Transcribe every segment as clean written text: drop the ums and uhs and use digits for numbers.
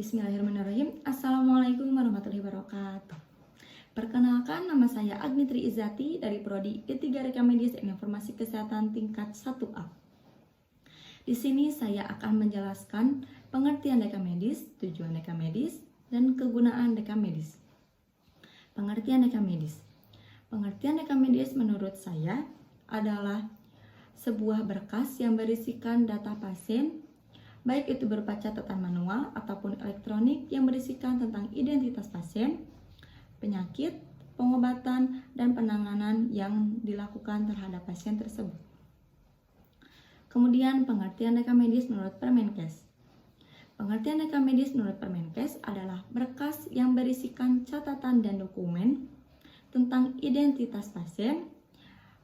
Bismillahirrahmanirrahim. Assalamualaikum warahmatullahi wabarakatuh. Perkenalkan, nama saya Agni Tri Izzati dari Prodi D3 Rekam Medis dan Informasi Kesehatan tingkat 1A. Di sini saya akan menjelaskan pengertian rekam medis, tujuan rekam medis, dan kegunaan rekam medis. Pengertian rekam medis. Pengertian rekam medis menurut saya adalah sebuah berkas yang berisikan data pasien, baik itu berupa catatan manual ataupun elektronik yang berisikan tentang identitas pasien, penyakit, pengobatan, dan penanganan yang dilakukan terhadap pasien tersebut. Kemudian pengertian rekam medis menurut Permenkes. Pengertian rekam medis menurut Permenkes adalah berkas yang berisikan catatan dan dokumen tentang identitas pasien,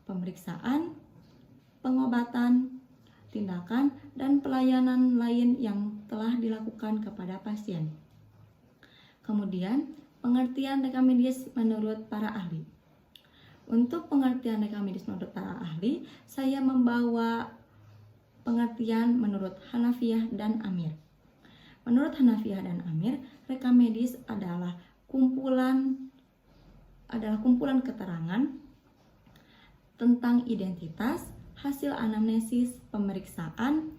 pemeriksaan, pengobatan, tindakan, dan pelayanan lain yang telah dilakukan kepada pasien. Kemudian, pengertian rekam medis menurut para ahli. Untuk pengertian rekam medis menurut para ahli, saya membawa pengertian menurut Hanafiyah dan Amir. Menurut Hanafiyah dan Amir, rekam medis adalah kumpulan keterangan tentang identitas, hasil anamnesis, pemeriksaan,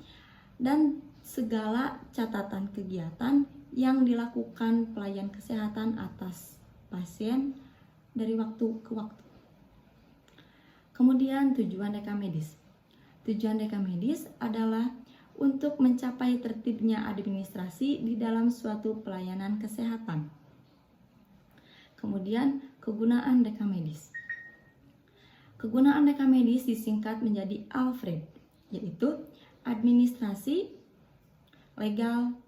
dan segala catatan kegiatan yang dilakukan pelayan kesehatan atas pasien dari waktu ke waktu. Kemudian tujuan rekam medis. Tujuan rekam medis adalah untuk mencapai tertibnya administrasi di dalam suatu pelayanan kesehatan. Kemudian kegunaan rekam medis. Kegunaan rekam medis disingkat menjadi ALFRED, yaitu administrasi, legal,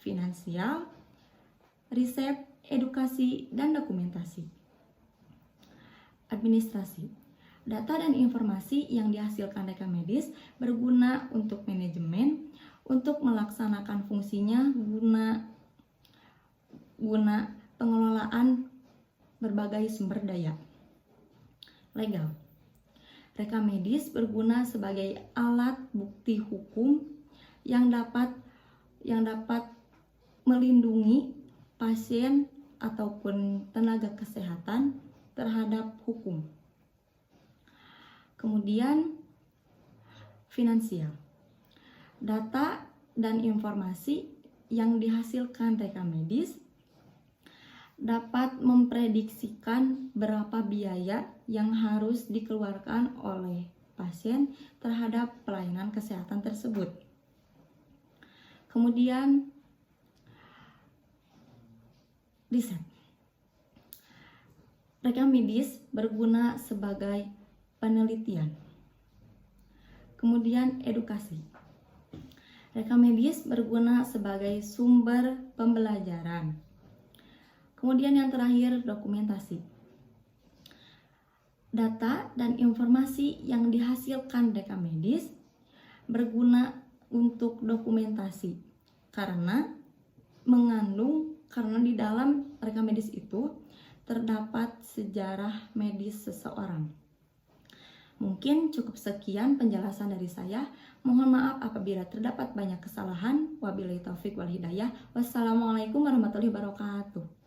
finansial, riset, edukasi, dan dokumentasi. Administrasi. Data dan informasi yang dihasilkan rekam medis berguna untuk manajemen, untuk melaksanakan fungsinya guna pengelolaan berbagai sumber daya. Legal. Rekam medis berguna sebagai alat bukti hukum yang dapat melindungi pasien ataupun tenaga kesehatan terhadap hukum. Kemudian finansial. Data dan informasi yang dihasilkan rekam medis dapat memprediksikan berapa biaya yang harus dikeluarkan oleh pasien terhadap pelayanan kesehatan tersebut. Kemudian, riset. Rekam medis berguna sebagai penelitian. Kemudian, edukasi. Rekam medis berguna sebagai sumber pembelajaran. Kemudian yang terakhir, dokumentasi. Data dan informasi yang dihasilkan rekam medis berguna untuk dokumentasi karena di dalam rekam medis itu terdapat sejarah medis seseorang. Mungkin cukup sekian penjelasan dari saya. Mohon maaf apabila terdapat banyak kesalahan. Wabillahi taufik wal hidayah. Wassalamualaikum warahmatullahi wabarakatuh.